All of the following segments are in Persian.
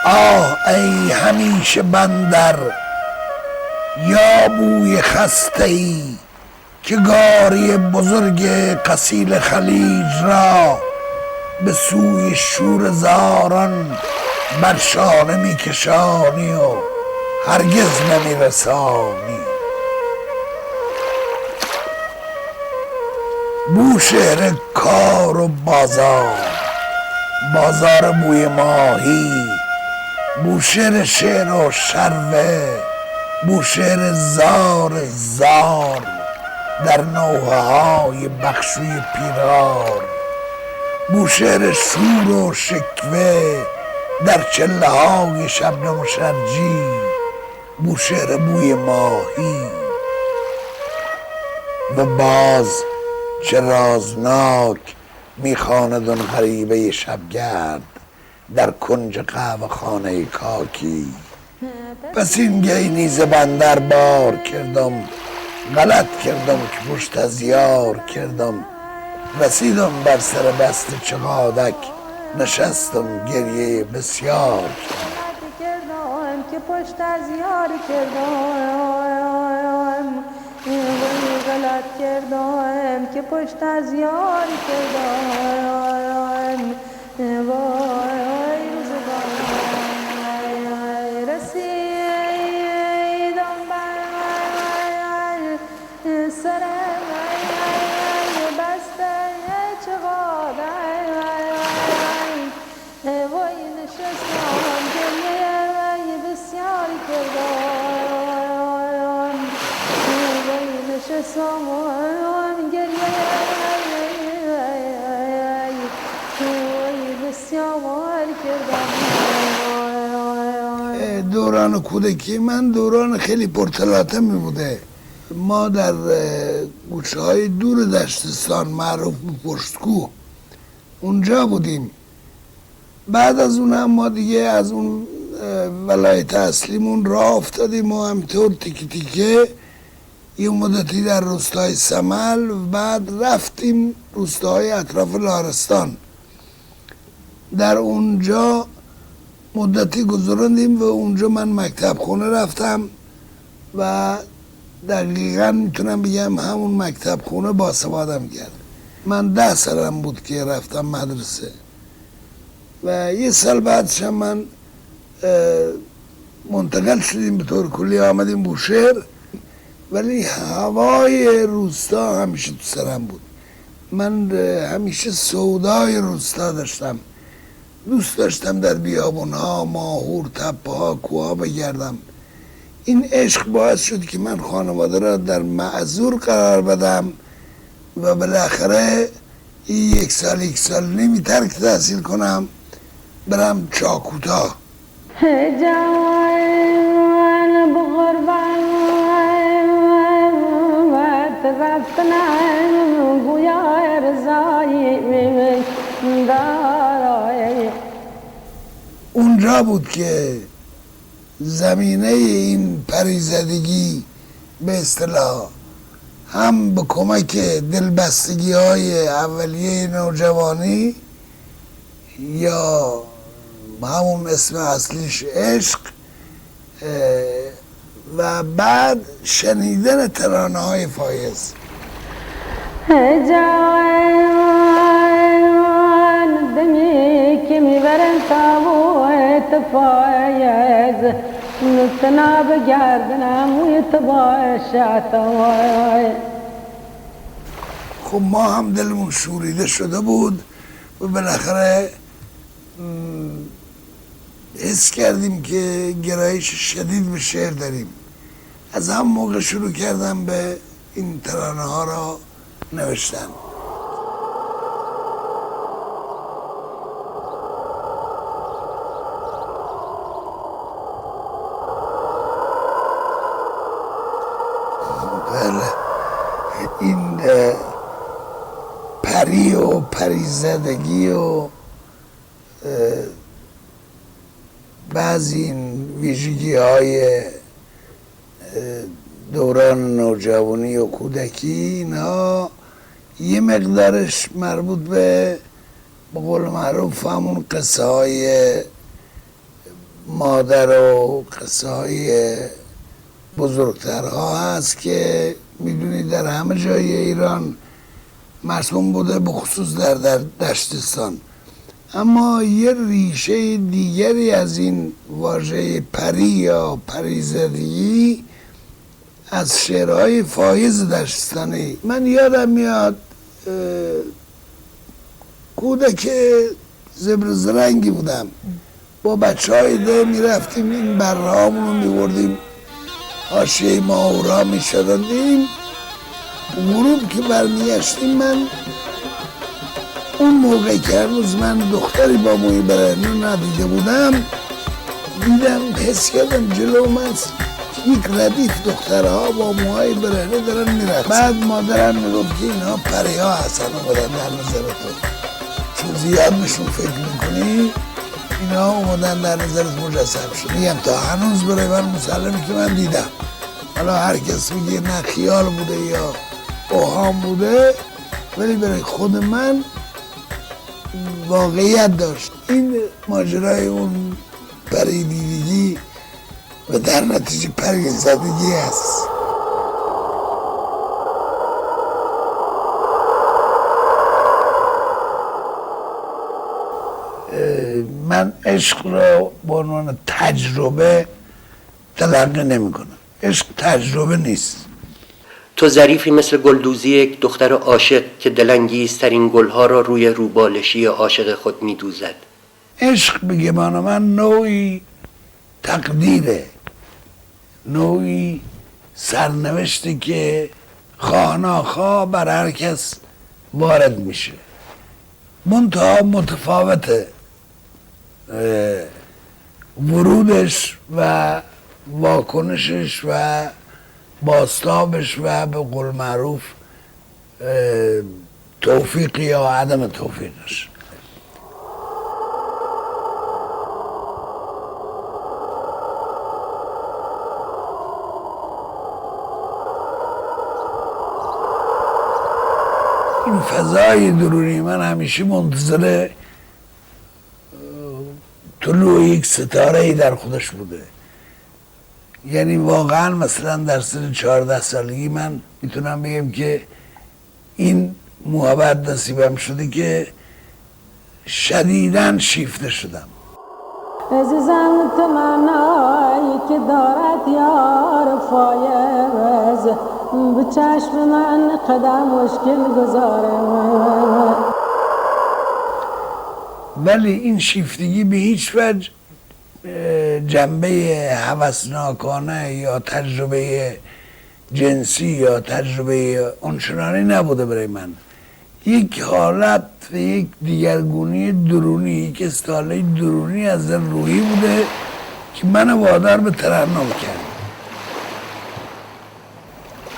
آه ای همیشه بندر یا بوی خسته ای که گاری بزرگ قصیل خلیج را به سوی شور زاران بر شانه میکشانی و هرگز نمیرسانی. بوشهر کار و بازار، بازار بوی ماهی، بوشهر شعر و شروه، بوشهر زار زار در نوحه های بخشوی پیرار، بوشهر شور و شکوه در چله های شبنم و شرجی، بوشهر بوی ماهی. و باز چه رازناک میخواند آن غریبه شبگرد در کنج قهوه خانه کاکی. پس این گی نیز بندر بار کردم، غلط کردم که پشت از یار کردم. رسیدم بر سر بست چقادک، نشستم گریه بسیار کردم که پشت از یار کردم. غلط کردم که پشت از یار کردم. وای رسیدم بر سر بسته چقادک، وای نشستم گریه بسیار کردم. وای نشستم گریه بسیار کردم. دوران کودکی من دوران خیلی پرتلاطمی بوده. ما در گوشه های دور دشتستان معروف به پشتکوه اونجا بودیم. بعد از اون هم ما دیگه از اون ولایت اصلیمون راه افتادیم و همینطور تیکه تیکه یه مدتی در روستای سمل، بعد رفتیم روستاهای اطراف لارستان. در اونجا مدتی گذراندیم و اونجا من مکتب خونه رفتم و دقیقا میتونم بگم همون مکتب خونه باسوادم کرد. من 10 سالم بود که رفتم مدرسه و یه سال بعدش هم من منتقل شدیم به طور کلی آمدیم بوشهر، ولی هوای روستا همیشه تو سرم بود. من همیشه سودای روستا داشتم، دوست داشتم در بیابونها، ماهور، تپه ها، کوها بگردم. این عشق باعث شد که من خانواده را در معذور قرار بدم و بالاخره یک سال نیمی ترک تحصیل کنم برم چاکوتا. جوان بغربان رفتن گویا رضایی دارای. اونجا بود که زمینه این پریزدگی به اصطلاح هم به کمک دلبستگی های اولیه نوجوانی یا همون اسم اصلیش عشق و بعد شنیدن ترانه های فایز. جوان دمی که میبرن تابوت فایز، نتنا بگردنم و یتباشتوای. خب ما هم دلمون شوریده شده بود و بالاخره حس کردیم که گرایش شدید به شعر داریم. از هم موقع شروع کردم به این ترانه ها را نوشتن. بله، این پری و پریزدگی و بعضی این ویژگی های دوران نوجوانی و کودکی، اینها یه مقدارش مربوط به قول معروف همون قصه های مادر و قصه های بزرگترها هست که میدونید در همه جای ایران مرسوم بوده، به خصوص در دشتستان. اما یه ریشه دیگری از این واژه پری یا پریزدگی از شعرهای فایز دشتستانی. من یادم میاد کودک زبر زرنگی بودم، با بچه های ده میرفتیم این بره هامون رو میبردیم حاشیه ماهورا میشدندیم. غروب که برمیگشتیم، من اون موقع که هنوز من دختری با موی برهنه ندیده بودم، دیدم حس کردم جلو من یک ردیف دخترها با موهای برهنه دارن میرن. بعد مادرم میگفت که اینها پری ها هستن اومدن در نظر تو، چون زیاد بهشون فکر میکنی اینها اومدن در نظرت مجسم شد. میگم تا هنوز برای من مسلمه که من دیدم. حالا هر کس میگه نه خیال بوده یا اوهام بوده، ولی برای خود من واقعیت داشت. این ماجرای اون پریدیدگی و در نتیجه پریزدگی هست. من عشق رو به عنوان تجربه تلقی نمی کنم. عشق تجربه نیست. تو ظریفی مثل گلدوزی یک دختر عاشق که دلانگیزترین گلها را روی روبالشی عاشق خود میدوزد. عشق به گمان من نوعی تقدیره، نوعی سرنوشتی که خواه ناخواه بر هر کس وارد میشه. منتها متفاوته ورودش و واکنشش و باستابش و به قول معروف توفیق یا عدم توفیقش. این فضای درونی من همیشه منتظر طلوع یک ستاره ای در خودش بوده. یعنی واقعا مثلا در سن 14 سالگی من میتونم بگم که این محبت نصیبم شده که شدیداً شیفته شدم. عزیزم تمنایی که دارد یار فایز، به چشم من قدم مشکل گذاره. ولی این شیفتگی به هیچ وجه جنبه هوسناکانه یا تجربه جنسی یا تجربه آنچنانی نبوده برای من. یک حالت و یک دیگرگونی درونی، یک استحاله درونی از روحی بوده که من وادار به ترنم کرد.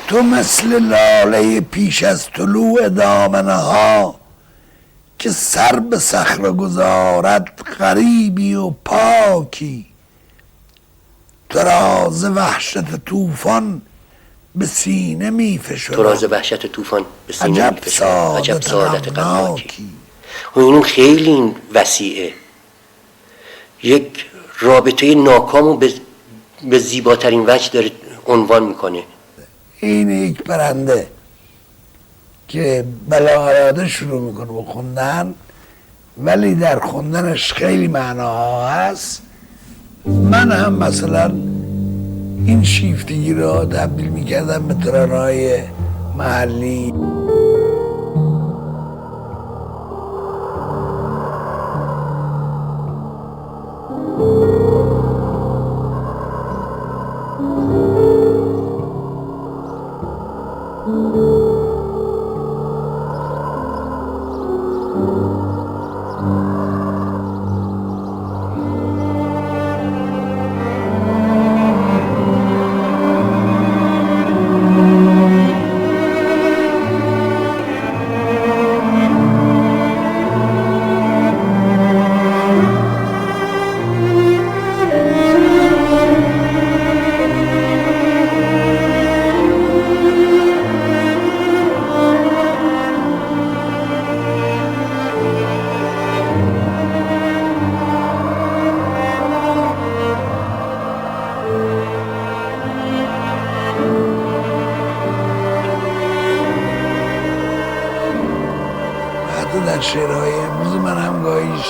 تو مثل لاله پیش از طلوع دامنه ها که سر به صخره گذارد غریبی و پاکی، تو راز وحشت طوفان به سینه میفشرد. تو راز وحشت طوفان به سینه میفشرد. عجب سعادت غمناکی. و این خیلی وسیعه. یک رابطه ناکامو به زیباترین وجه داره عنوان میکنه. این یک پرنده که بلا اراده شروع میکنه با خوندن، ولی در خوندنش خیلی معناها هست. من هم مثلا این شیفتگی را تبدیل میکردم به ترانه‌های محلی. وقت در شعرهای امروز من هم گاهیش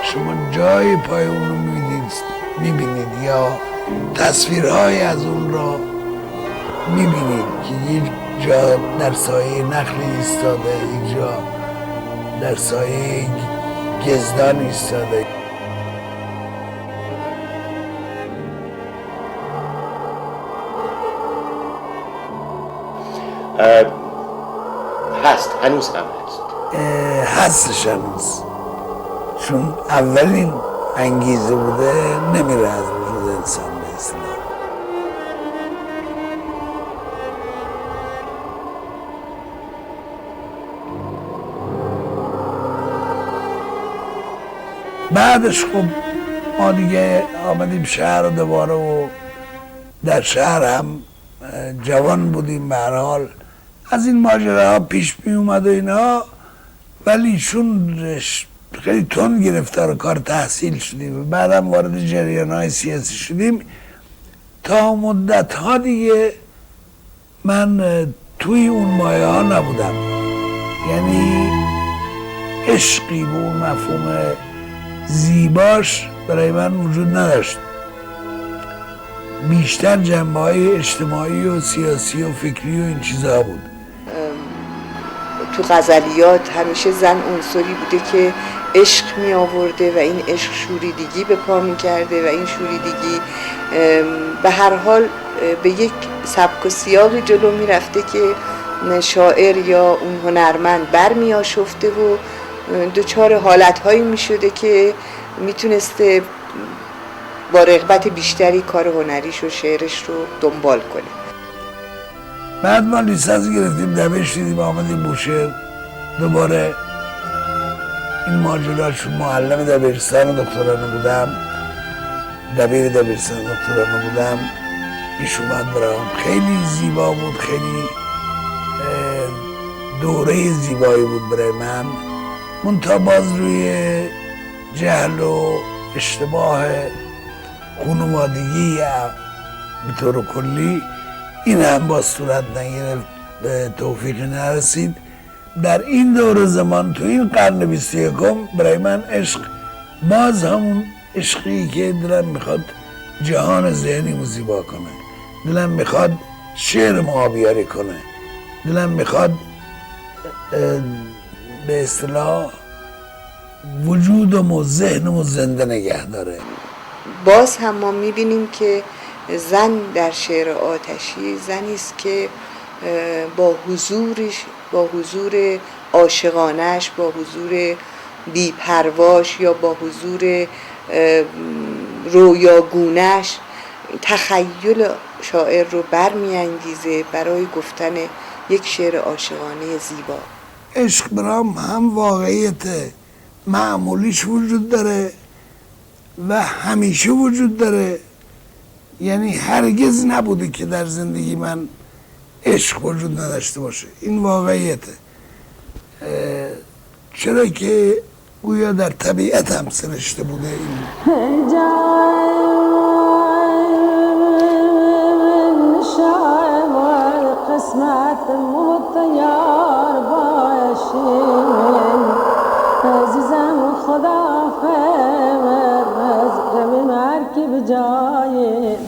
شما جای پای اونو میبینید یا تصویرهای از اون را میبینید که یک جا در سایه نخلی ایستاده، یک جا در سایه گزدان ایستاده. هست، هنوز هم هست. هستش هنوز، چون اولین انگیزه بوده نمیره از وجود انسان به اصطلاح. بعدش خب ما دیگه آمدیم شهر دوباره و در شهر هم جوان بودیم به هر حال، از این ماجراها پیش می اومد و اینا، ولی چون خیلی تند گرفتار کار تحصیل شدیم و بعدم وارد جریان‌های سیاسی شدیم، تا مدت‌ها دیگه من توی اون مایه ها نبودم، یعنی عشقی به اون مفهوم زیباش برای من وجود نداشت. بیشتر جنبه‌های اجتماعی و سیاسی و فکری و این چیزها بود. تو غزلیات همیشه زن عنصری بوده که عشق می آورده و این عشق شوریدگی به پا می کرده و این شوریدگی به هر حال به یک سبک و سیاقی جلو می رفته که شاعر یا اون هنرمند بر می آشفته و دچار حالتهایی می شده که می تونسته با رغبت بیشتری کار هنریش و شعرش رو دنبال کنه. بعد ما لیسانس گرفتیم، دبیر دیدیم، آمدیم بوشهر دوباره. این ماجرا چون معلم دبیرستان دکترانه بودم، دبیر دبیرستان دکترانه بودم، پیش اومد برام. خیلی زیبا بود، خیلی دوره زیبایی بود برای من. منتها باز روی جهل و اشتباه خانوادگی به طور کلی این هم با صورت نگرفت، به توفیق نرسید. در این دور زمان تو این قرن 21 برای من عشق باز همون عشقی که دلم میخواد جهان ذهنیمو زیبا کنه، دلم میخواد شعر آبیاری کنه، دلم میخواد به اصطلاح وجودم و ذهنم و زنده نگه داره. باز هم ما میبینیم که زن در شعر آتشی زنی است که با حضور عاشقانش، با حضور بی‌پرواش یا با حضور رویاگونش تخیل شاعر رو برمی‌انگیزه برای گفتن یک شعر عاشقانه زیبا. عشق برام هم واقعیت معمولیش وجود داره و همیشه وجود داره، یعنی هرگز نبوده که در زندگی من عشق وجود نداشته باشه. این واقعیته، چرا که گویا در طبیعت هم سرشته بوده. این قسمت متیار باشیم عزیزم، خدا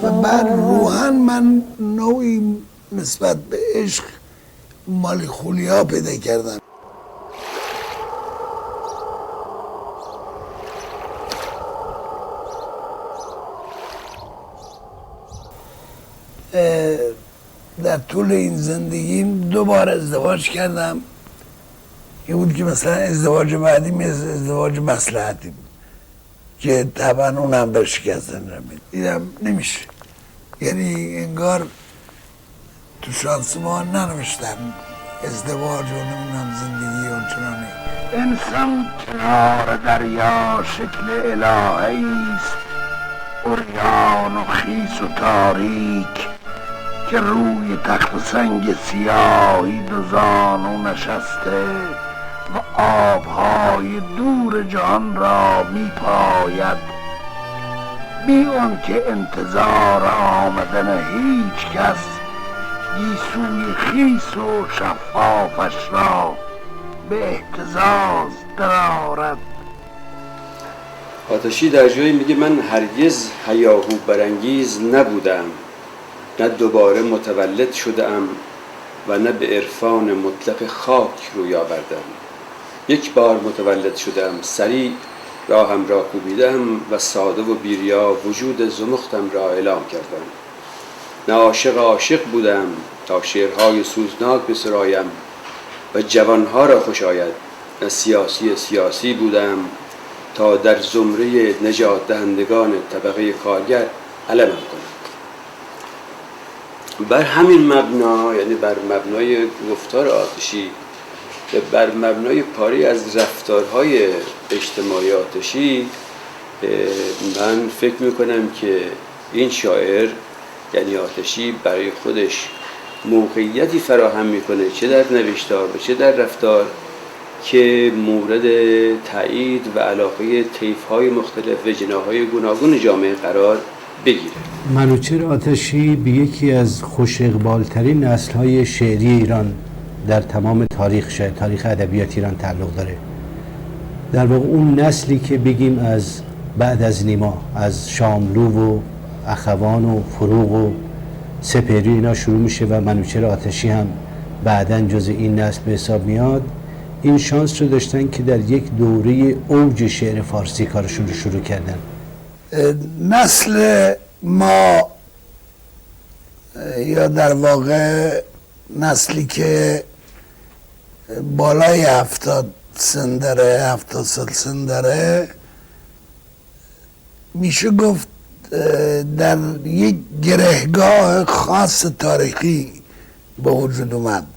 و بعد روحاً من نوعی نسبت به عشق مال خولیا پیدا کردم. در طول این زندگیم 2 بار ازدواج کردم. یه بود که مثلا ازدواج بعدی ازدواج مصلحتی بود که طبعا اونم در شکستن رمید. دیدم نمیشه، یعنی انگار تو شانس ما ننوشتن ازدواج و نمیدونم زندگی اونچنانی. انسان کنار دریا شکل الهیست، عریان و خیس و تاریک، که روی تخت سنگ سیاهی 2 زانو نشسته و آبهای دور جهان را می پاید، بی آن که انتظار آمدن هیچ کس گیسوی خیس و شفافش را به اهتزاز درآرد. آتشی در جایی میگه من هرگز هیاهو برانگیز نبودم، نه دوباره متولد شدم و نه به عرفان مطلق خاک روی آوردم. یک بار متولد شدم، سریع راهم را کوبیدم و ساده و بیریا وجود زمختم را اعلام کردم. نه عاشق بودم تا شعرهای سوزناک بسرایم و جوانها را خوش آید، نه سیاسی بودم تا در زمره نجات دهندگان طبقه کارگر علمم کنم. بر همین مبنا، یعنی بر مبنای گفتار آتشی، بر مبنای پاری از رفتارهای اجتماعی آتشی، من فکر میکنم که این شاعر یعنی آتشی برای خودش موقعیتی فراهم میکنه، چه در نوشتار و چه در رفتار، که مورد تایید و علاقه طیف‌های مختلف و جناح‌های گوناگون جامعه قرار بگیره. منوچهر آتشی به یکی از خوش اقبال‌ترین نسل‌های شعری ایران در تمام تاریخ ادبیات ایران تعلق داره. در واقع اون نسلی که بگیم از بعد از نیما، از شاملو و اخوان و فروغ و سپهری اینا شروع میشه و منوچهر آتشی هم بعداً جز این نسل به حساب میاد. این شانس رو داشتن که در یک دوره اوج شعر فارسی کارشون رو شروع کردن. نسل ما، یا در واقع نسلی که بالای 70 سن داره، 70 سال سن داره، میشه گفت در یک گرهگاه خاص تاریخی به وجود اومد.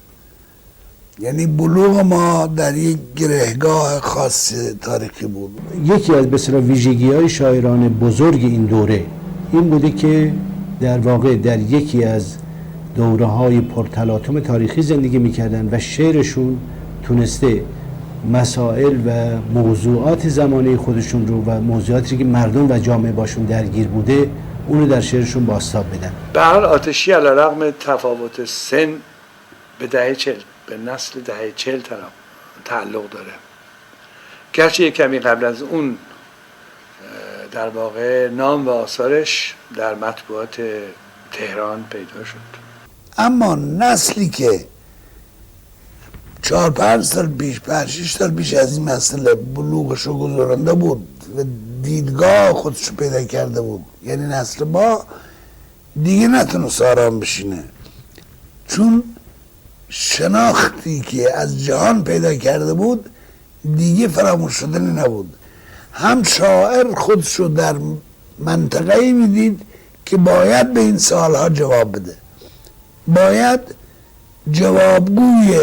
یعنی بلوغ ما در یک گرهگاه خاص تاریخی بود. یکی از بسیار ویژگی‌های شاعران بزرگ این دوره این بوده که در واقع در یکی از دوره‌های پرتلاطم تاریخی زندگی می‌کردن و شعرشون تونسته مسائل و موضوعات زمانه خودشون رو و موضوعاتی که مردم و جامعه باشون درگیر بوده اونو در شعرشون بازتاب بدن. به هر آتشی علیرغم تفاوت سن به دهه 40 به نسل دهه 40 تعلق داره، گرچه یک کمی قبل از اون در واقع نام و آثارش در مطبوعات تهران پیدا شد. اما نسلی که 4-5 سال پیش، 5-6 سال پیش از این مسئله بلوغش رو گذرانده بود و دیدگاه خودش رو پیدا کرده بود، یعنی نسل ما، دیگه نتونست آرام بشینه، چون شناختی که از جهان پیدا کرده بود دیگه فراموش شدنی نبود. هم شاعر خودش رو در منطقه‌ای میدید که باید به این سوالها جواب بده، باید جوابگوی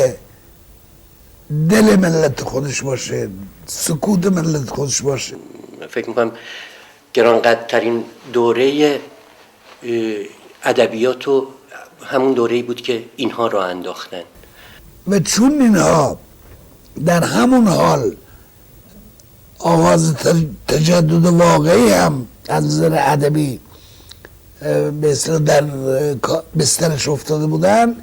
دل ملت خودش باشه، سکوت ملت خودش باشه. فکر میکنم گرانقدرترین دوره ادبیات و همون دوره‌ای بود که اینها را انداختن. و چون اینها در همون حال آغاز تجدد واقعی هم از نظر ادبی به اصطلاح در بسترش افتاده بودن،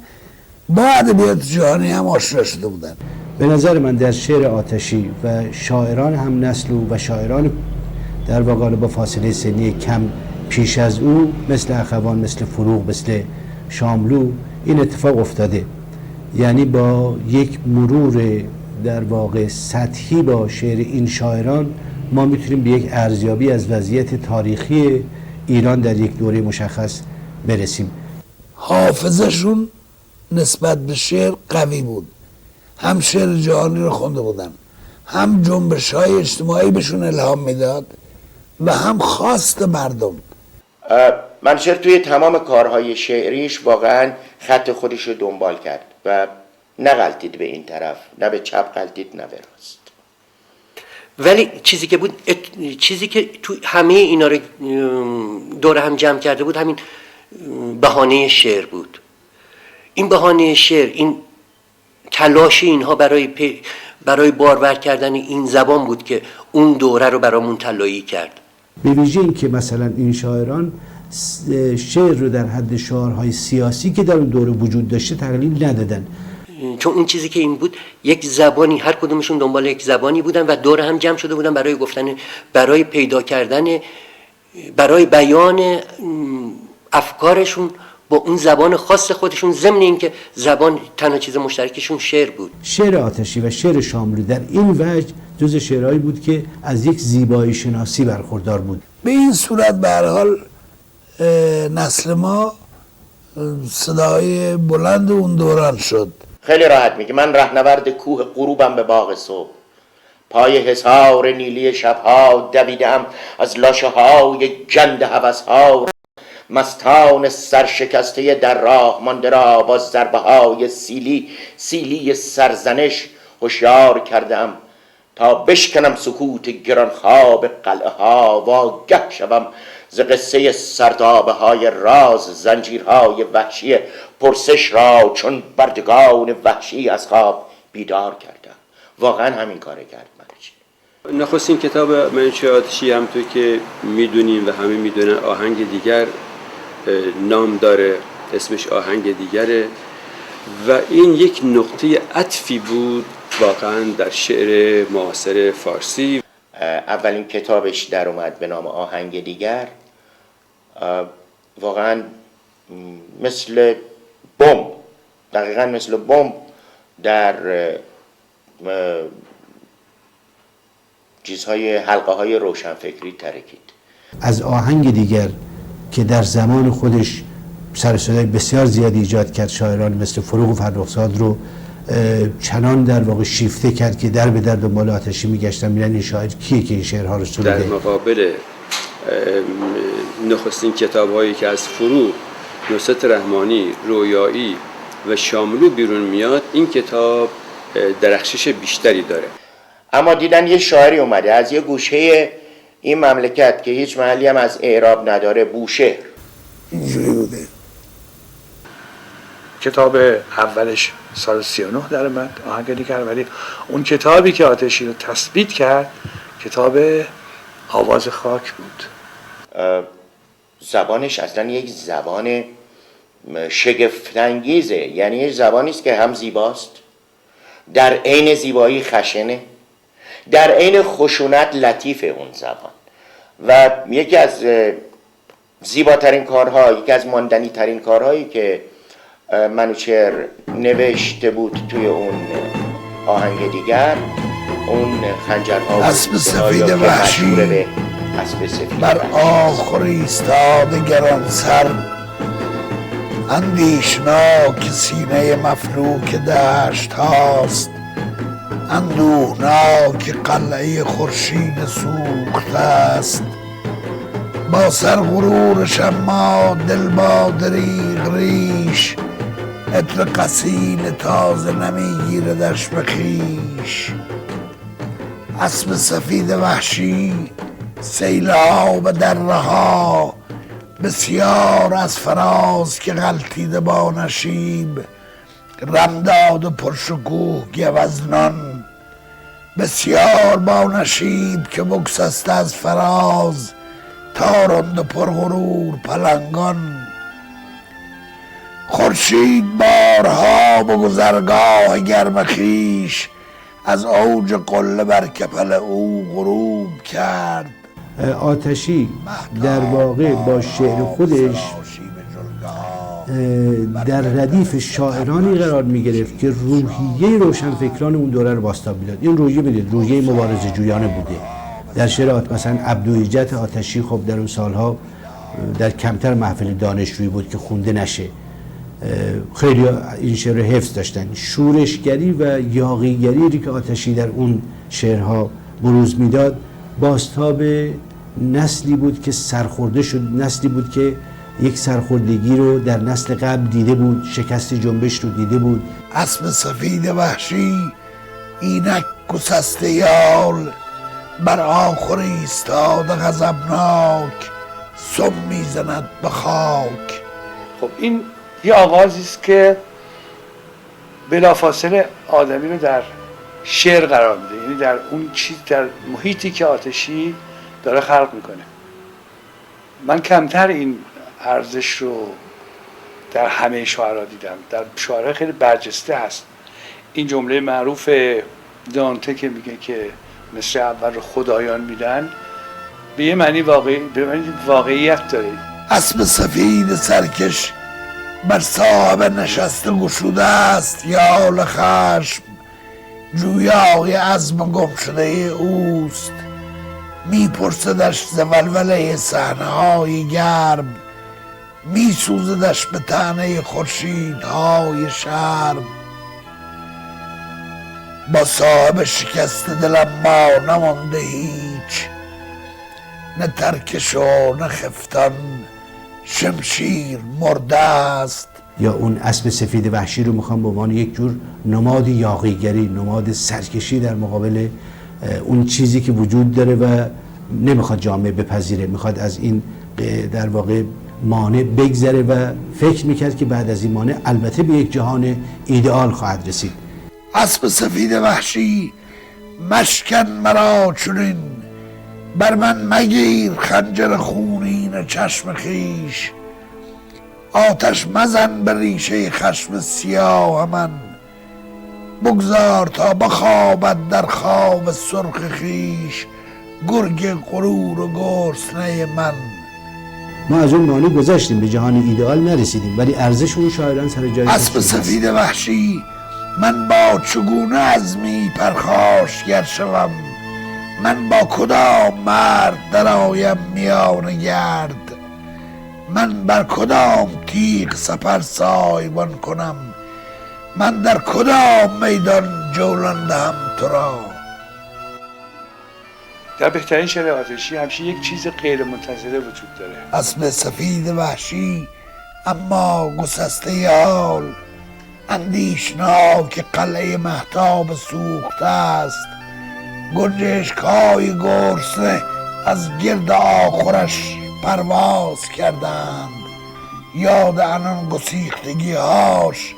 با ادبیات جهانی هم آشنا شده بودن. به نظر من در شعر آتشی و شاعران هم نسل و شاعران در واقع با فاصله سنی کم پیش از او مثل اخوان، مثل فروغ، مثل شاملو این اتفاق افتاده. یعنی با یک مرور در واقع سطحی با شعر این شاعران ما میتونیم به یک ارزیابی از وضعیت تاریخی ایران در یک دوره مشخص برسیم. حافظشون نسبت به شعر قوی بود، هم شعر جهانی رو خونده بودن، هم جنبش‌های اجتماعی بهشون الهام میداد و هم خواست مردم. منوچهر توی تمام کارهای شعریش واقعا خط خودش رو دنبال کرد و نه غلطید به این طرف، نه به چپ غلطید، نه به راست. ولی چیزی که بود، چیزی که تو همه اینا رو دور هم جمع کرده بود، همین بهانه شعر بود. این بهانه شعر، این تلاش اینها برای بارور کردن این زبان بود که اون دوره رو برامون طلایی کرد. به ویژه این که مثلا این شاعران شعر رو در حد شعارهای سیاسی که در اون دوره وجود داشته تقلیل ندادن. چون اون چیزی که این بود یک زبانی، هر کدومشون دنبال یک زبانی بودن و دور هم جمع شده بودن برای گفتن، برای پیدا کردن، برای بیان افکارشون با اون زبان خاص خودشون، ضمن اینکه زبان تنها چیز مشترکشون شعر بود. شعر آتشی و شعر شاملو در این وجه جز شعرهایی بود که از یک زیبایی شناسی برخوردار بود. به این صورت به هر حال نسل ما صدای بلند اون دوران شد. خیلی راحت میگه من رهنورد کوه غروبم به باغ صبح، پای حصار نیلی شبها دویدم، از لاشه های گند هوسها مستان سرشکسته در راه مانده را با ضربه های سیلی سرزنش هوشیار کردم، تا بشکنم سکوت گرانخواب قلعه ها و آگه شوم ز قصه سردابه های راز، زنجیرهای وحشی پرسش را چون بردگان وحشی از خواب بیدار کردم. واقعا همین کاره کرد منوچهر. نخستین کتاب منوچهر آتشی همونطور که میدونیم و همه میدونن آهنگ دیگر نام داره، اسمش آهنگ دیگره و این یک نقطه عطفی بود واقعا در شعر معاصر فارسی. اولین کتابش در اومد به نام آهنگ دیگر، واقعا مثل بمب، دقیقا مثل بمب در چیزهای حلقه های روشنفکری ترکید. از آهنگ دیگر که در زمان خودش سر صدای بسیار زیادی ایجاد کرد، شاعران مثل فروغ فرخزاد رو چنان در واقع شیفته کرد که در به در دنبال آتشی میگشتن میرن این شاعر کیه که این شعرها رو سروده. در مقابل نخستین کتاب‌هایی که از فروغ، نصرت رحمانی، رویایی و شاملو بیرون میاد، این کتاب درخشش بیشتری داره. اما دیدن یه شاعری اومده از یه گوشه این مملکت که هیچ محلی هم از اعراب نداره، بوشهر، اینجوری بوده. کتاب اولش سال 39 در اومد، آهنگ دیگر، ولی اون کتابی که آتشی رو تثبیت کرد کتاب آواز خاک بود. زبانش اصلا یک زبان شگفت‌انگیزه، یعنی یک زبانی است که هم زیباست، در عین زیبایی خشنه، در عین خشونت لطیفه اون زبان. و یکی از زیباترین کارها، یکی از ماندنی ترین کارهایی که منوچهر نوشته بود توی اون آهنگ دیگر، اون خنجرها اسب سفید وحشی بر آخر ایستاده گران سر، اندیشناک سینه مفلوک دشت هاست، اندوهناک قلعه خورشید سوخته است، با سر غرورش اما دل با دریغ ریش، عطر قصیل تازه نمیگیردش به خویش. اسب سفید وحشی سیلاب دره ها، بسیار از فراز که غلطیده با نشیب، رمداد و پرشکوه گوزنان، بسیار با نشیب که بگسسته از فراز، تارند و پرغرور پلنگان. خورشید بارها به گذرگاه گرم خویش، از اوج قله بر کپل او غروب کرد. آتشی در واقع با شعر خودش در ردیف شاعرانی قرار می گرفت که روحیه روشنفکران اون دوره رو بازتاب میداد. این روحیه بدید روحیه مبارزه جویانه بوده. در شعر مثلا عبدالحجت آتشی خب در اون سالها در کمتر محفل دانشجویی بود که خونده نشه، خیلی این شعر رو حفظ داشتن. شورشگری و یاغیگری که آتشی در اون شعرها بروز میداد بازتاب نسلی بود که سرخورده شد، نسلی بود که یک سرخوردگی رو در نسل قبل دیده بود، شکست جنبش رو دیده بود. اسب سفید وحشی اینک گسسته یال، بر آخر ایستاد غضبناک، سم میزند به خاک. خب این یه آغازی است که بلافاصله آدمی رو در شعر قرار میده، یعنی در اون چیز، در محیطی که آتشی داره خلق میکنه. من کمتر این ارزش رو در همه شاعرها دیدم، در شاعرها خیلی برجسته هست این جمله معروف دانته که میگه که مصر اول رو خدایان میدن به یه معنی واقعیت داره. اسب سفید سرکش بر صاحب نشسته گشوده است، یا حال خشم جویای عزم گم شده اوست. میپرسدش ز ولوله صحنه های گرم، میسوزدش به طعنه خورشیدهای شرم. با صاحب شکست دلم ما نمانده هیچ، نه ترکش و نه خفتان شمشیر مرده است. یا اون اسب سفید وحشی رو میخوام به عنوان یک جور نماد یاغیگری، نماد سرکشی در مقابل اون چیزی که وجود داره و نمیخواد جامعه بپذیره، میخواد از این در واقع مانع بگذره و فکر میکرد که بعد از این مانع البته به یک جهان ایدئال خواهد رسید. اسب سفید وحشی مشکن مرا چنین، بر من مگیر خنجر خونین چشم خیش. آتش مزن به ریشه خشم سیاه من، بگذار تا بخوابد در خواب سرخ خیش گرگ غرور و گرسنه من. ما از اون معنی گذشتیم، به جهان ایدئال نرسیدیم، ولی ارزش اون شاعران سر جای اسب سفید وحشی من با چگونه عزمی پرخاشگر شوم، من با کدام مرد درآیم میان گرد، من بر کدام تیغ سپر سایبان کنم، من در کدام میدان جولان دهم تو را. در بهترین شعر آتشی همیشه یک چیز غیر منتظره وجود داره. اسب سفید وحشی اما گسسته حال، اندیشناک قلعه مهتاب سوخته است. گنجشک‌های گرسنه از گرد آخرش پرواز کردند، یاد آن گسیختگی‌هاش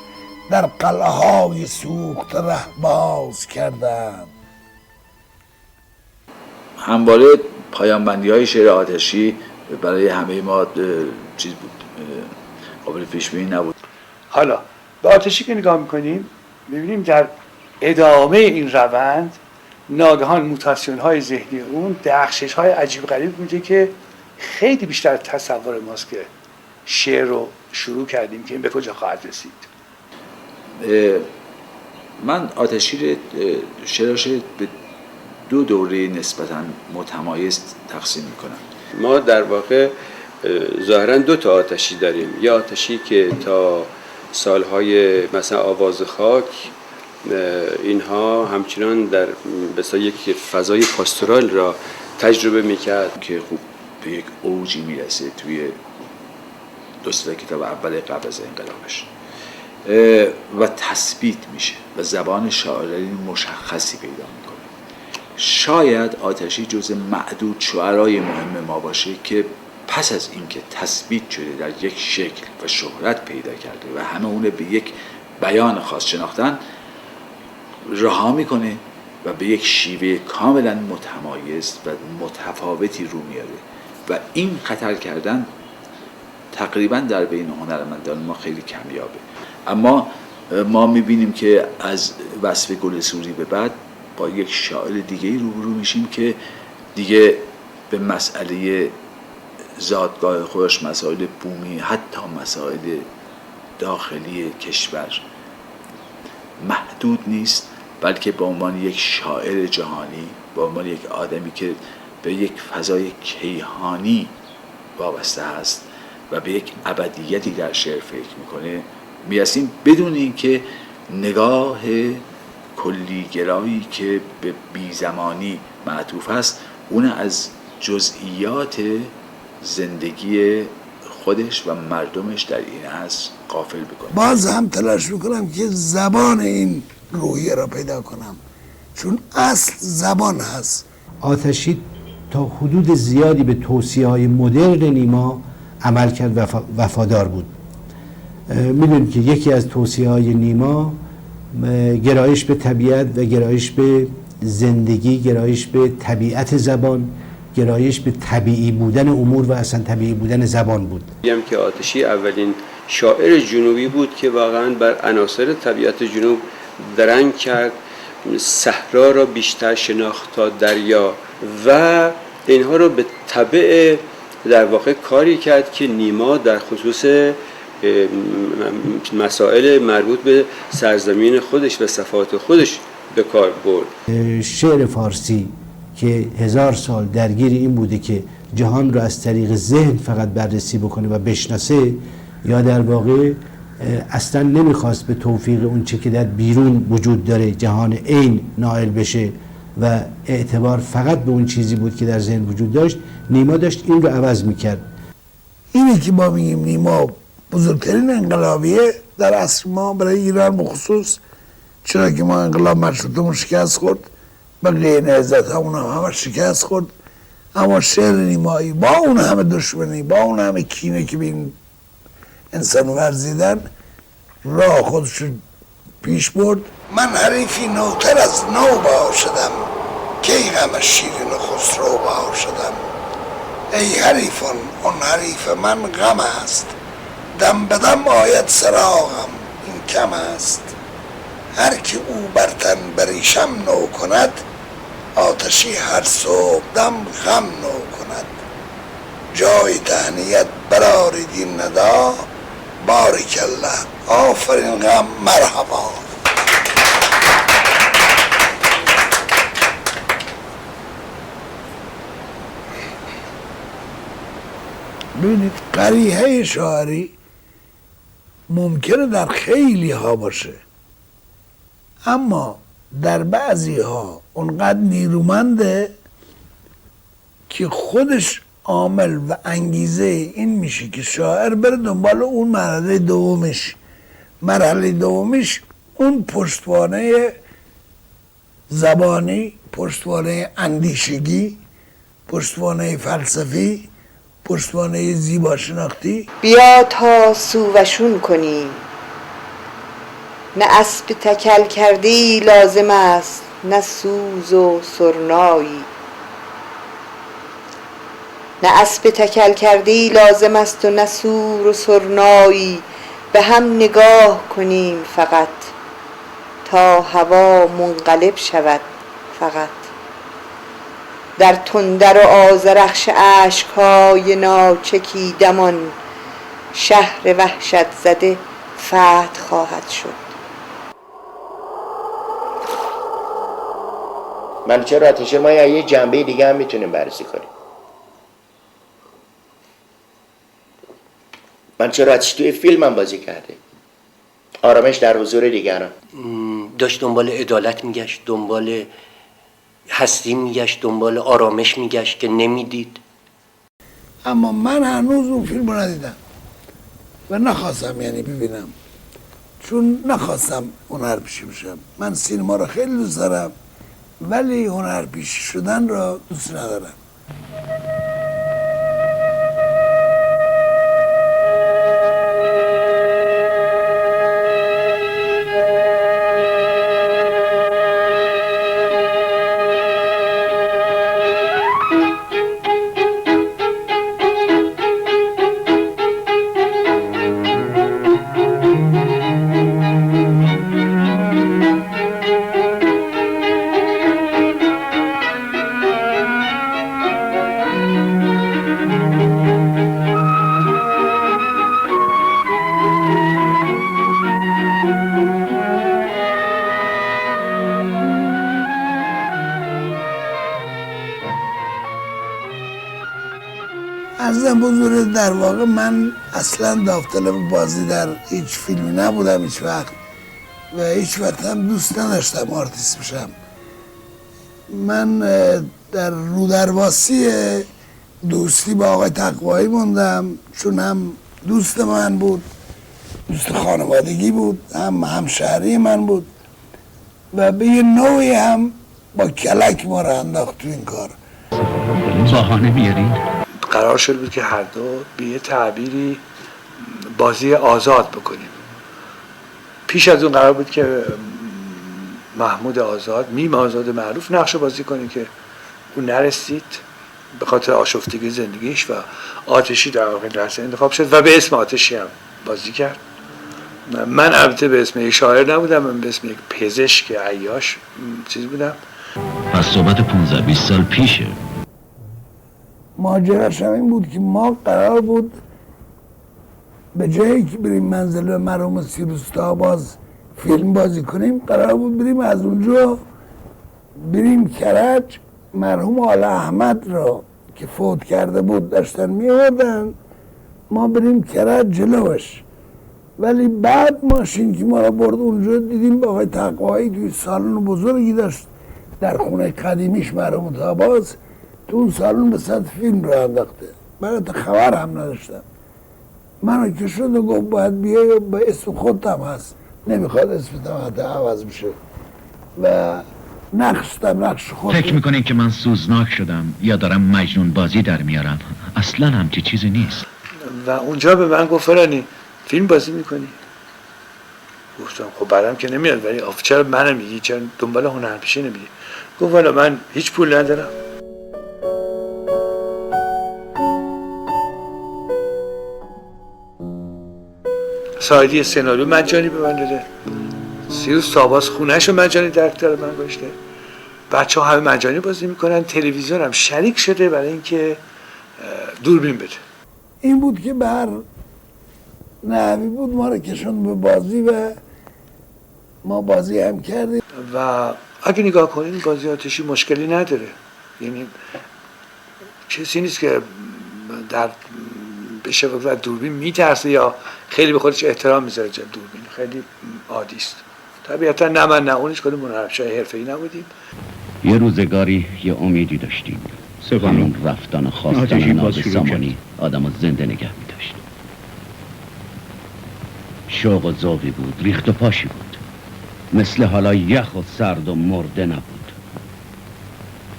در قلعه‌های سوخته رهباز کردند. همواره پایان‌بندی های شعر آتشی برای همه ما چیز بود، قابل پیش بینی نبود. حالا به آتشی که نگاه میکنیم میبینیم در ادامه این روند ناگهان موتاسیون های ذهنی اون درخشش های عجیب غریب میده که خیلی بیشتر تصور ماست که شعر رو شروع کردیم که این به کجا خواهد رسید. من آتشی شعرش به دو دوره نسبتاً متمایز تقسیم میکنم. ما در واقع ظاهراً دو تا آتشی داریم. یه آتشی که تا سالهای مثلا آواز خاک اینها همچنان در بسیار یک فضای پاستورال را تجربه میکرد که خوب به یک اوجی میرسه توی دو سه کتاب اول قبل از انقلابش و تثبیت میشه و زبان شاعری مشخصی پیدا میکنه. شاید آتشی جز معدود شعرای مهم ما باشه که پس از اینکه تثبیت شده در یک شکل و شهرت پیدا کرده و همه اونه به یک بیان خاص شناختن، رها میکنه و به یک شیوه کاملا متمایز و متفاوتی رو میاره و این خطر کردن تقریبا در بین هنرمندان ما خیلی کمیابه. اما ما میبینیم که از وصف گل سوری به بعد با یک شاعر دیگه روبرو میشیم که دیگه به مسئله زادگاه خودش، مسائل بومی، حتی مسائل داخلی کشور محدود نیست، بلکه به عنوان یک شاعر جهانی، به عنوان یک آدمی که به یک فضای کیهانی وابسته است و به یک ابدیتی در شعر فکر میکنه میرسیم، بدون اینکه نگاه کلیگرایی که به بیزمانی معطوف است اون از جزئیات زندگی خودش و مردمش در این عصر غافل بکنه. باز هم تلاش میکنم که زبان این روحیه را پیدا کنم، چون اصل زبان هست. آتشی تا حدود زیادی به توصیه‌های مدرن نیما عمل کرد و وفادار بود. میدونیم که یکی از توصیه‌های نیما گرایش به طبیعت و گرایش به زندگی، گرایش به طبیعت زبان، گرایش به طبیعی بودن امور و اصلا طبیعی بودن زبان بود. میگم که آتشی اولین شاعر جنوبی بود که واقعا بر عناصر طبیعت جنوب درنگ کرد، صحرا را بیشتر شناخت تا دریا و اینها رو به تبع در واقع کاری کرد که نیما در خصوص مسائل مربوط به سرزمین خودش و صفات خودش به کار برد. شعر فارسی که 1000 سال درگیر این بوده که جهان رو از طریق ذهن فقط بررسی بکنه و بشناسه، یا در واقع اصلا نمیخواست به توفیق اون چه که در بیرون وجود داره جهان عین نائل بشه و اعتبار فقط به اون چیزی بود که در ذهن وجود داشت، نیما داشت این رو عوض میکرد. اینی که ما میگیم نیما بزرگترین انقلابیه در عصر ما برای ایران بخصوص، چرا که ما انقلاب مشروطه شکست خورد، بقیه نهضت همون همه شکست خورد، اما شعر نیمایی با اون همه دشمنی، با اون همه کینه که به این انسان ورزیدن، راه خودش پیش برد. من حریفی نوتر از نوبهار شدم، کی غم شیرین خسرو بهار شدم. ای حریفان اون حریف من غم است، دم به دم آید سراغم این کم است. هر که او بر تن بریشم نو کند، آتشی هر صبح دم غم نو کند. جای تهنیت برآرید این ندا، بارک الله آفرین غم مرحبا. ببینید قریحه شاعری ممکنه در خیلی ها باشه، اما در بعضی ها اونقدر نیرومنده که خودش عامل و انگیزه این میشه که شاعر بره دنبال اون مرحله دومیش اون پشتوانه زبانی، پشتوانه اندیشگی، پشتوانه فلسفی، پشتوانه زیباشناختی. بیا تا سووشون کنیم، نه اسب تکل کردی لازم است، نه سوز و سرنایی. نه اسب تکل کردی لازم است و نه سور و سرنایی. به هم نگاه کنیم فقط، تا هوا منقلب شود فقط. در تندر و آذرخش اشک‌های ناچکیدمان، شهر وحشت زده فتح خواهد شد. منوچهر ما یه جنبه دیگه هم میتونیم بررسی کنیم. منوچهر توی فیلم هم بازی کرده، آرامش در حضور دیگران. داشت دنبال عدالت میگشت، دنبال هستی میگشت، دنبال آرامش میگشت که نمیدید. اما من هنوز اون فیلم رو ندیدم و نخواستم یعنی ببینم، چون نخواستم هنرپیشه بشم. من سینما رو خیلی دوست دارم ولی هنرپیشه شدن رو دوست ندارم. عرضم بزرگ در واقع من اصلا داوطلب بازی در هیچ فیلمی نبودم هیچ وقت و هیچ وقت هم دوست نداشتم آرتیست بشم. من در رودرواسی دوستی با آقای تقوایی موندم، چون هم دوست من بود، دوست خانوادگی بود، هم همشهری من بود و به یه نوعی هم با کلک ما را انداخت تو این کار. بهانه میارین؟ قرار شد بود که هر دو به یه تعبیری بازی آزاد بکنیم. پیش از اون قرار بود که محمود آزاد، میم آزاد معروف، نقش بازی کنه که اون نرسید به خاطر آشفتگی زندگیش و آتشی در واقع لحظه انتخاب شد و به اسم آتشی هم بازی کرد من البته به اسم یک شاعر نبودم، من به اسم یک پزشک عیاش چیز بودم. پس صحبت 15-20 سال پیشه. ماجراش هم این بود که ما قرار بود به جایی که بریم منزل مرحوم سیروستا باز فیلم بازی کنیم، قرار بود بریم از اونجا بریم کرج، مرحوم آل احمد را که فوت کرده بود داشتن می‌آوردن، ما بریم کرج جلوش. ولی بعد ماشین که ما را برد اونجا دیدیم با آقای تقوایی توی سالن بزرگی داشت در خونه قدیمیش مرحوم تاباز، تو اون سالن به صد فیلم را انداخته. من تا خبر هم نداشتم. منو که شد و گفت باید بیای و به اسم خودم هست، نمیخواد اسمتم حتی عوض بشه و نقش خود. فکر میکنین که من سوزناک شدم یا دارم مجنون بازی در میارم؟ اصلا همچی چیزی نیست. و اونجا به من گفت فرانی فیلم بازی میکنی؟ گفتم خب برام که نمیاد، ولی چرا منم میگی، چرا دنبال هنرپیشه نمیری؟ گفت والا من هیچ پول ندارم. سایدی سناریو مجانی به من داده، سیروس تاباز خونهشو مجانی در اختیار من گذاشته، بچه ها همه مجانی بازی میکنن، تلویزیون هم شریک شده برای اینکه دوربین بده. این بود که بر نحوی بود ما رو کشوند به بازی و ما بازی هم کردیم و اگه نگاه کنین بازی آتشی مشکلی نداره، یعنی کسی نیست که در بشه و دوربین میترسه یا خیلی به خودش احترام میذاره جلوی دوربین، خیلی عادی است. طبیعتا نه من نه اونش کدوم هنرپیشه حرفه‌ای نبودیم. یه روزگاری یه امیدی داشتیم، همین رفتن و خواستن نازسامانی آدم رو زنده نگه می‌داشت. شوق و ذوقی بود، ریخت و پاشی بود، مثل حالا یخ و سرد و مرده نبود.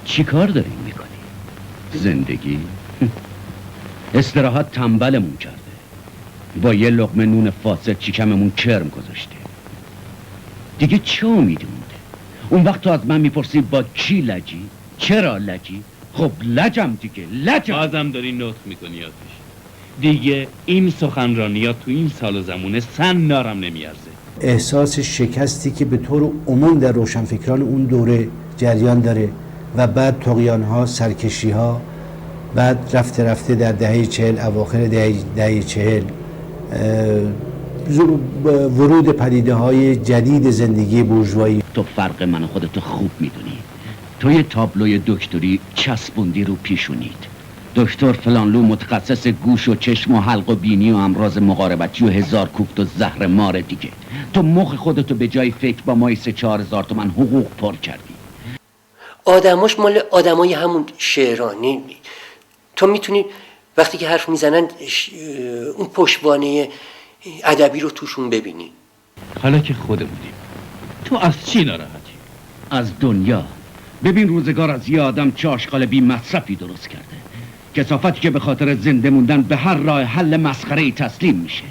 چی کار داریم میکنی؟ زندگی؟ استراحت تنبلمون کرده، با یه لقمه نون فاسد چیکممون کرم گذاشته. دیگه چه امیدی مونده؟ اون وقت تو از من میپرسی با کی لجی؟ چرا لجی؟ خب لجم دیگه، لجم. بازم داری نطق میکنی آتش. دیگه این سخنرانیات تو این سال و زمونه سن نارم نمیارزه. احساس شکستی که به طور عموم در روشنفکران اون دوره جریان داره و بعد طغیان‌ها، سرکشی‌ها، بعد رفته در دهه 40 اواخر دهه 40 ورود پدیده‌های جدید زندگی بورژوایی. تو فرق من و خودتو خوب میدونی. تو یه تابلوی دکتری چسبوندی رو پیشونید، دکتر فلانلو متخصص گوش و چشم و حلق و بینی و امراض مقاربتی و 1000 کوفت و زهر مار دیگه. تو مخ خودتو به جای فکر با مای 3-4 هزار تومن حقوق پر کردی. آدماش مال آدمای همون شعرانی. تو میتونی وقتی که حرف میزنن اون پشتوانه ادبی رو توشون ببینی. حالا که خودمونیم، تو از چی ناراحتی؟ از دنیا. ببین روزگار از یه آدم چه آشغال بی مصرفی درست کرده، کثافتی که به خاطر زنده موندن به هر راه حل مسخره‌ای تسلیم میشه.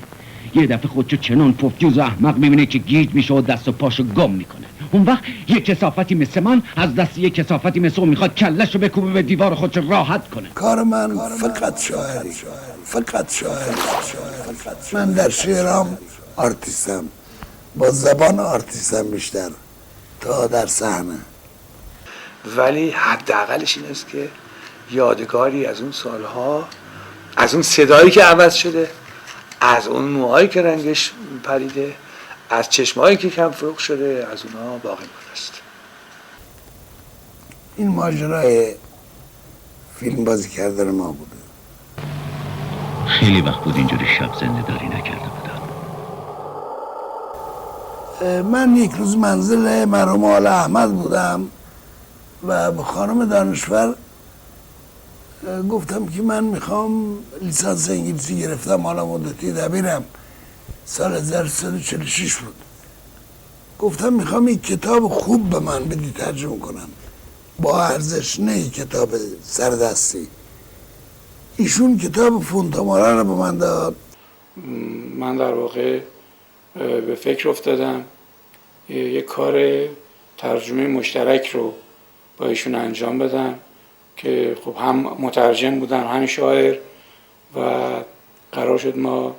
یه دفعه خودشو چنان پفیوز و احمق میبینه که گیج میشه و دست و پاشو گم میکنه. اون وقت یه کثافتی مثل من از دست یه کثافتی مثل اون میخواد کله‌شو بکوبه به دیوار خودشو راحت کنه. کار من فقط شاعری، فقط شاعری. من در شعرام آرتیستم، با زبان آرتیستم بیشتر تا در صحنه. ولی حداقلش این است که یادگاری از اون سالها، از اون صدایی که عوض شده، از اون موهایی که رنگش پریده، از چشمایی که کم فروغ شده، از اونها باقی مونده است. این ماجرای فیلم بازی کردن ما بوده. خیلی وقت بود اینجوری شب زنده داری نکرده بودم. من یک روز منزل مرحوم آل احمد بودم و به خانم دانشور گفتم که من میخوام لیسانس انگلیسی گرفتم، حالا مدتی دبیرم، سال 1346 بود. گفتم میخوام یک کتاب خوب به من بدی ترجمه کنم، با ارزش، نه یک کتاب سردستی. ایشون کتاب فونتامارا رو به من داد. من در واقع به فکر افتادم یک کار ترجمه مشترک رو با ایشون انجام بدم که خب هم مترجم بودم هم شاعر و قرار شد ما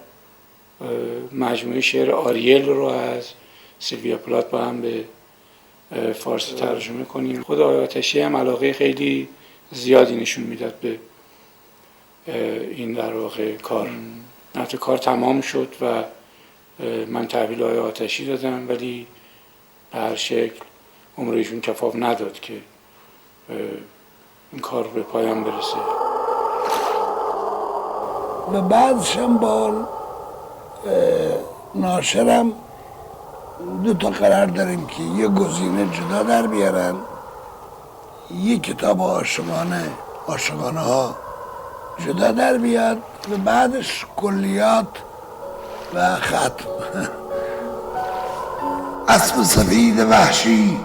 مجموعه شعر آریل رو از سیلویا پلات با هم به فارسی ترجمه کنیم. خود آقای آتشی هم علاقه خیلی زیادی نشون میداد به این در واقع کار. البته کار تمام شد و من تحویل آقای آتشی دادم، ولی به هر شکل عمر ایشون کفاف نداد که این کار به پایان برسه. و بعدش هم با ناشرم دو تا قرار داریم که یه گزینه جدا در بیارن، یه کتاب عاشقانه ها جدا در بیاد و بعدش کلیات و ختم. اسب سفید وحشی،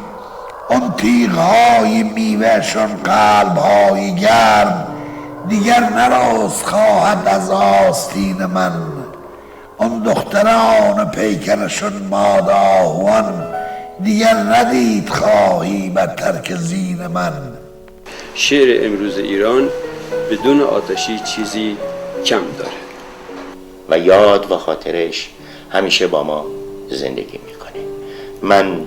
اون تیغ‌های میوه‌شان قلب‌های گرم، دیگر نراست خواهد از آستین من. اون دختران پیکرشون ماداهوان، دیگر ندید خواهی بر ترک زین من. شعر امروز ایران بدون آتشی چیزی کم داره و یاد و خاطرش همیشه با ما زندگی میکنه. من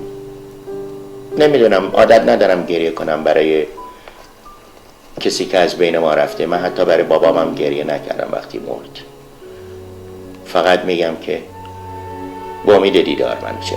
نمیدونم، عادت ندارم گریه کنم برای کسی که از بین ما رفته. من حتی برای بابامم گریه نکردم وقتی مرد. فقط میگم که با امید دیدار من چه